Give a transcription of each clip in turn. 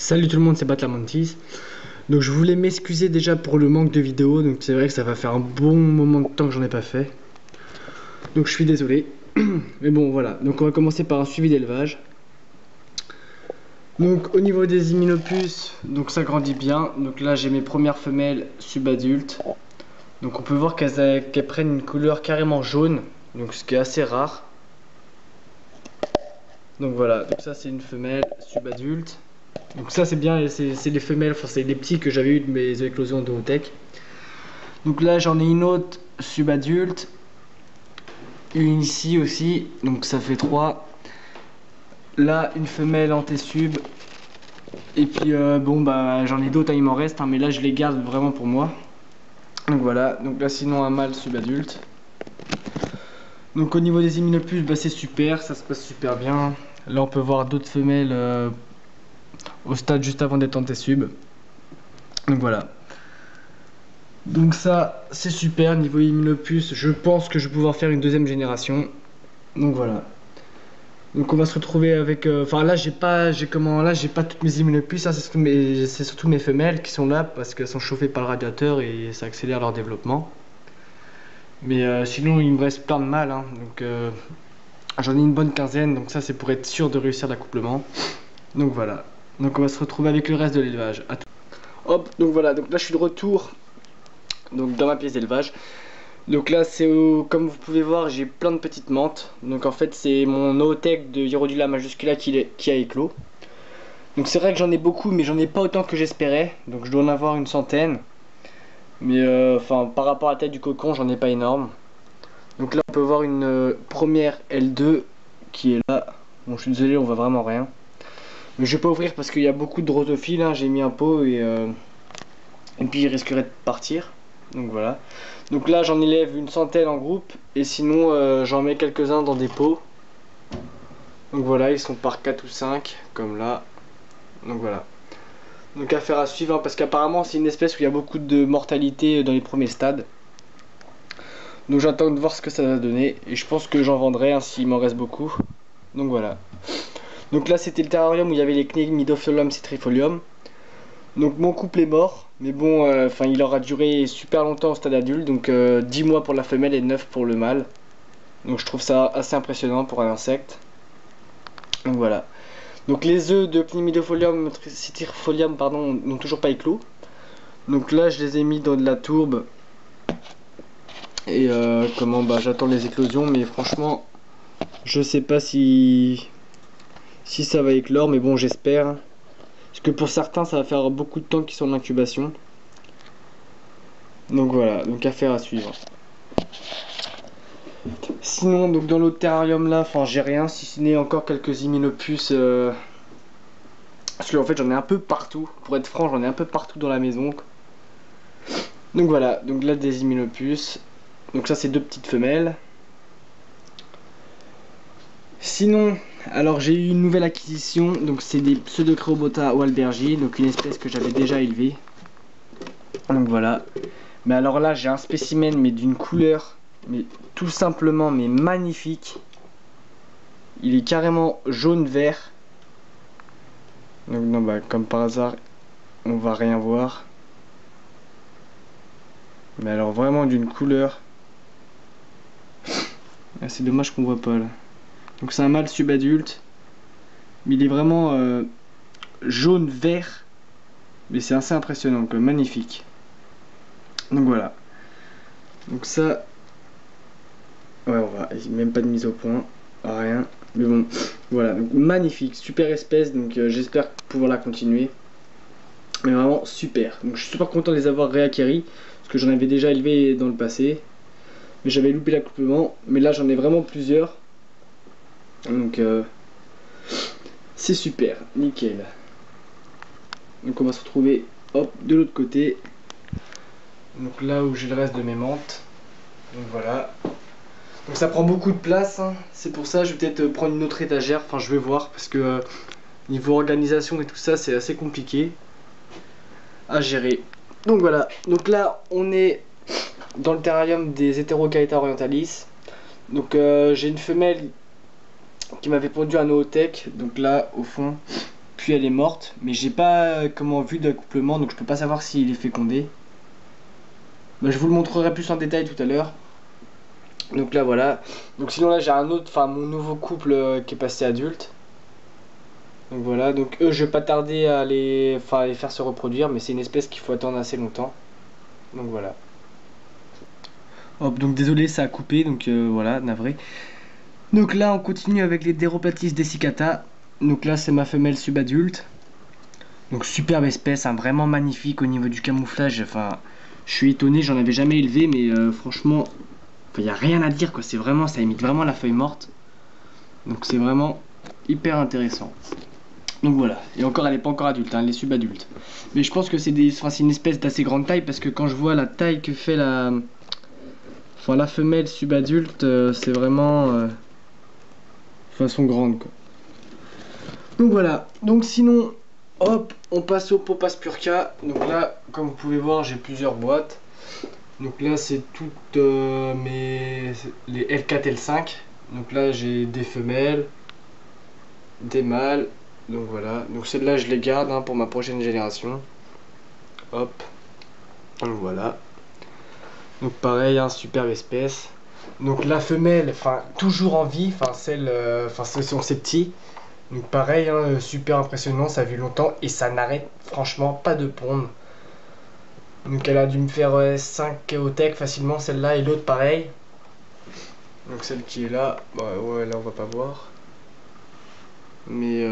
Salut tout le monde, c'est Batlamantis. Donc je voulais m'excuser déjà pour le manque de vidéos. Donc c'est vrai que ça va faire un bon moment de temps que j'en ai pas fait. Donc je suis désolé. Mais bon voilà, donc on va commencer par un suivi d'élevage. Donc au niveau des hyménopus, donc ça grandit bien. Donc là j'ai mes premières femelles subadultes. Donc on peut voir qu'elles prennent une couleur carrément jaune. Donc ce qui est assez rare. Donc voilà, donc ça c'est une femelle subadulte. Donc ça c'est bien, c'est les femelles, enfin c'est les petits que j'avais eu de mes éclosions de Hotech. Donc là j'en ai une autre subadulte, une ici aussi, donc ça fait 3. Là une femelle antésub. Et puis bon bah j'en ai d'autres, il m'en reste, hein, mais là je les garde vraiment pour moi. Donc voilà, donc là sinon un mâle subadulte. Donc au niveau des hyménopus, bah c'est super, ça se passe super bien. Là on peut voir d'autres femelles au stade juste avant d'être antésub. Donc voilà. Donc ça c'est super niveau hyménopus, je pense que je vais pouvoir faire une deuxième génération. Donc voilà. Donc on va se retrouver avec enfin là j'ai pas toutes mes hyménopus, ça c'est surtout mes femelles qui sont là parce qu'elles sont chauffées par le radiateur et ça accélère leur développement. Mais sinon il me reste plein de mâles, hein. Donc j'en ai une bonne quinzaine, donc ça c'est pour être sûr de réussir l'accouplement. Donc voilà. Donc on va se retrouver avec le reste de l'élevage. Hop, donc voilà, donc là je suis de retour donc dans ma pièce d'élevage. Donc là c'est comme vous pouvez voir, j'ai plein de petites menthes. Donc en fait c'est mon Hotech de Hierodula majuscula qui a éclos. Donc c'est vrai que j'en ai beaucoup, mais j'en ai pas autant que j'espérais. Donc je dois en avoir une centaine. Mais enfin par rapport à la taille du cocon, j'en ai pas énorme. Donc là on peut voir une première L2 qui est là. Bon je suis désolé, on voit vraiment rien. Mais je vais pas ouvrir parce qu'il y a beaucoup de drosophiles, hein. J'ai mis un pot et puis il risquerait de partir. Donc voilà. Donc là j'en élève une centaine en groupe. Et sinon j'en mets quelques-uns dans des pots. Donc voilà, ils sont par 4 ou 5 comme là. Donc voilà. Donc affaire à suivre, hein, parce qu'apparemment c'est une espèce où il y a beaucoup de mortalité dans les premiers stades. Donc j'attends de voir ce que ça va donner. Et je pense que j'en vendrai, hein, s'il m'en reste beaucoup. Donc voilà. Donc là c'était le terrarium où il y avait les Cnemidophilum citrifolium. Donc mon couple est mort, mais bon, il aura duré super longtemps au stade adulte, donc 10 mois pour la femelle et 9 pour le mâle. Donc je trouve ça assez impressionnant pour un insecte. Donc voilà. Donc les œufs de Cnemidophilum citrifolium n'ont toujours pas éclos. Donc là je les ai mis dans de la tourbe. Et j'attends les éclosions, mais franchement je sais pas si ça va éclore, mais bon j'espère. Parce que pour certains ça va faire beaucoup de temps qu'ils sont en incubation. Donc voilà, donc affaire à suivre. Sinon donc dans l'autre terrarium là, j'ai rien, si ce n'est encore quelques hyménopus. Parce qu'en fait j'en ai un peu partout, pour être franc j'en ai un peu partout dans la maison. Donc voilà, donc là des hyménopus. Donc ça c'est deux petites femelles. Sinon, alors j'ai eu une nouvelle acquisition, donc c'est des Pseudocreobota walbergi, donc une espèce que j'avais déjà élevée. Donc voilà. Mais alors là j'ai un spécimen mais d'une couleur, mais tout simplement mais magnifique. Il est carrément jaune-vert. Donc non bah comme par hasard, on va rien voir. Mais alors vraiment d'une couleur. Ah, c'est dommage qu'on voit pas là. Donc c'est un mâle subadulte, mais il est vraiment jaune-vert, mais c'est assez impressionnant, quoi, magnifique. Donc voilà. Donc ça, ouais on va, même pas de mise au point, rien. Mais bon, voilà, donc magnifique, super espèce, donc j'espère pouvoir la continuer. Mais vraiment super. Donc je suis super content de les avoir réacquéris, parce que j'en avais déjà élevé dans le passé, mais j'avais loupé l'accouplement. Mais là j'en ai vraiment plusieurs. Donc c'est super, nickel. Donc on va se retrouver hop de l'autre côté. Donc là où j'ai le reste de mes menthes. Donc voilà. Donc ça prend beaucoup de place, hein. C'est pour ça je vais peut-être prendre une autre étagère. Enfin je vais voir parce que niveau organisation et tout ça c'est assez compliqué à gérer. Donc voilà. Donc là on est dans le terrarium des Heterochaeta orientalis. Donc j'ai une femelle qui m'avait pondu un Hotech, donc là au fond, puis dessus elle est morte, mais j'ai pas comment vu d'accouplement, donc je peux pas savoir s'il est fécondé. Bah, je vous le montrerai plus en détail tout à l'heure. Donc là voilà. Donc sinon là j'ai un autre, enfin mon nouveau couple qui est passé adulte. Donc voilà, donc eux je vais pas tarder à les faire se reproduire, mais c'est une espèce qu'il faut attendre assez longtemps. Donc voilà. Hop, donc désolé ça a coupé, donc voilà, navré. Donc là on continue avec les Deroplatis dessicata. Donc là c'est ma femelle subadulte. Donc superbe espèce, hein, vraiment magnifique au niveau du camouflage. Enfin, je suis étonné, j'en avais jamais élevé, mais franchement, il n'y a rien à dire quoi. C'est vraiment, ça imite vraiment la feuille morte. Donc c'est vraiment hyper intéressant. Donc voilà, et encore elle n'est pas encore adulte, hein, elle est subadulte. Mais je pense que c'est une espèce d'assez grande taille parce que quand je vois la taille que fait la femelle subadulte, c'est vraiment façon grande quoi. Donc voilà, donc sinon, hop, on passe au Popas Purca. Donc là, comme vous pouvez voir, j'ai plusieurs boîtes. Donc là, c'est toutes les L4, L5. Donc là, j'ai des femelles, des mâles. Donc voilà, donc celles-là, je les garde hein, pour ma prochaine génération. Hop, donc voilà. Donc pareil, hein, superbe espèce. Donc la femelle, enfin toujours en vie, ce sont ces petits. Donc pareil, hein, super impressionnant, ça vit longtemps et ça n'arrête franchement pas de pondre. Donc elle a dû me faire 5 Chaotech facilement celle-là et l'autre pareil. Donc celle qui est là, bah ouais là on va pas voir. Mais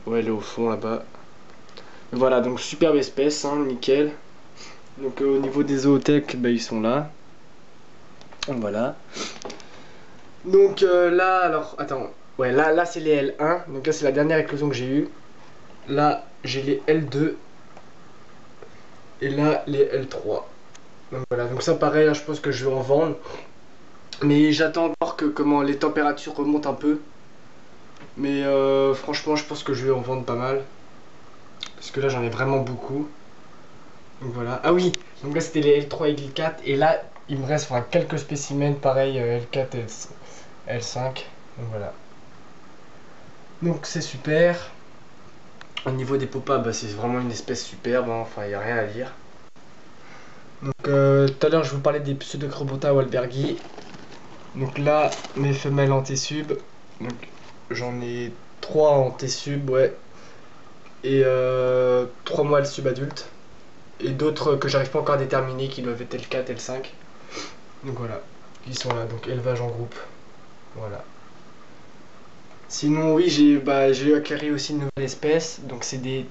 ouais elle est au fond là-bas. Voilà donc superbe espèce, hein, nickel. Donc au niveau des zootech, bah, ils sont là. Voilà. Donc là alors, attends. Ouais là c'est les L1, donc là c'est la dernière éclosion que j'ai eue. Là j'ai les L2. Et là les L3. Donc voilà, donc ça pareil, là, je pense que je vais en vendre. Mais j'attends encore que comment les températures remontent un peu. Mais franchement je pense que je vais en vendre pas mal. Parce que là j'en ai vraiment beaucoup. Donc voilà. Ah oui, donc là c'était les L3 et L4. Et là il me reste quelques spécimens pareil L4 et L5. Donc voilà. Donc c'est super. Au niveau des popas, bah, c'est vraiment une espèce superbe. Hein. Enfin il n'y a rien à dire. Donc tout à l'heure je vous parlais des Pseudocrebota Wahlbergi. Donc là mes femelles en T-sub. Donc j'en ai 3 en T-sub, ouais. Et 3 mois le subadulte. Et d'autres que j'arrive pas encore à déterminer qui doivent être L4, L5. Donc voilà, ils sont là, donc élevage en groupe. Voilà. Sinon oui j'ai acquéri aussi une nouvelle espèce. Donc c'est des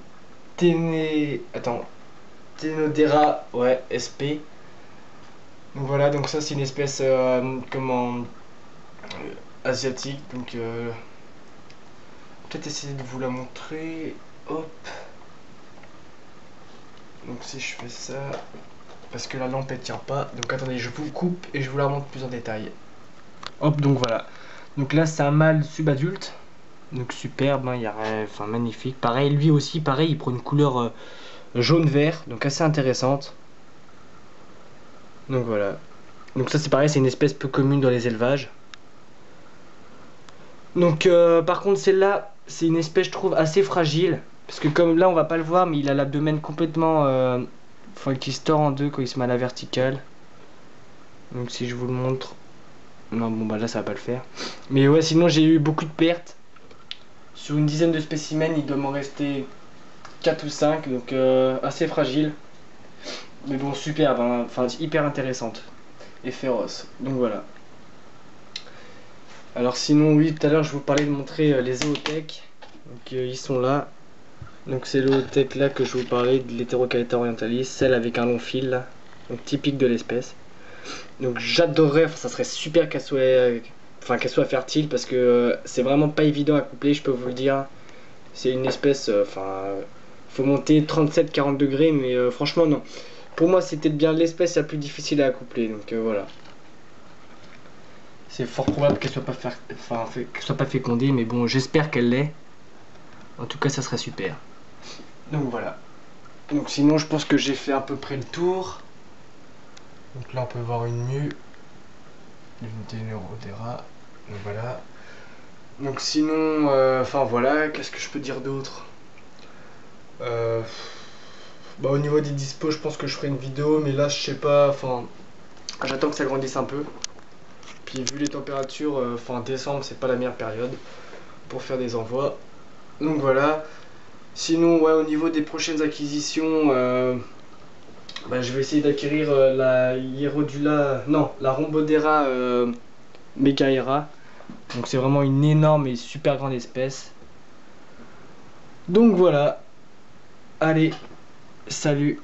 Tenodera ouais, SP. Donc voilà, donc ça c'est une espèce asiatique. Donc peut-être essayer de vous la montrer. Hop. Donc si je fais ça, parce que la lampe elle tient pas. Donc attendez, je vous coupe et je vous la montre plus en détail. Hop, donc voilà. Donc là c'est un mâle subadulte. Donc superbe, hein, enfin magnifique. Pareil, lui aussi, pareil, il prend une couleur jaune-vert, donc assez intéressante. Donc voilà. Donc ça c'est pareil, c'est une espèce peu commune dans les élevages. Donc par contre celle-là, c'est une espèce je trouve assez fragile. Parce que comme là on va pas le voir, mais il a l'abdomen complètement qui se tord en deux quand il se met à la verticale. Donc si je vous le montre. Non bon bah là ça va pas le faire. Mais ouais sinon j'ai eu beaucoup de pertes. Sur une dizaine de spécimens il doit m'en rester 4 ou 5. Donc assez fragile. Mais bon superbe, hein, enfin hyper intéressante. Et féroce. Donc voilà. Alors sinon oui tout à l'heure je vous parlais de montrer les zootech. Donc ils sont là. Donc c'est l'ootech là que je vous parlais de l'Heterocaleta orientalis, celle avec un long fil là, donc typique de l'espèce. Donc j'adorerais, ça serait super qu'elle soit fertile parce que c'est vraiment pas évident à coupler, je peux vous le dire. C'est une espèce, faut monter 37-40 degrés, mais franchement non. Pour moi c'était bien l'espèce la plus difficile à accoupler, donc voilà. C'est fort probable qu'elle soit pas fécondée, mais bon j'espère qu'elle l'est. En tout cas ça serait super. Donc voilà. Donc sinon je pense que j'ai fait à peu près le tour. Donc là on peut voir une mue. Une Tenodera. Donc voilà. Donc sinon, voilà, qu'est-ce que je peux dire d'autre? Au niveau des dispos, je pense que je ferai une vidéo, mais là, je sais pas, enfin, j'attends que ça grandisse un peu. Puis vu les températures, fin décembre, c'est pas la meilleure période pour faire des envois. Donc voilà. Sinon, ouais, au niveau des prochaines acquisitions, je vais essayer d'acquérir la Hierodula, non, la Rhombodera Megaera. Donc c'est vraiment une énorme et super grande espèce. Donc voilà. Allez, salut.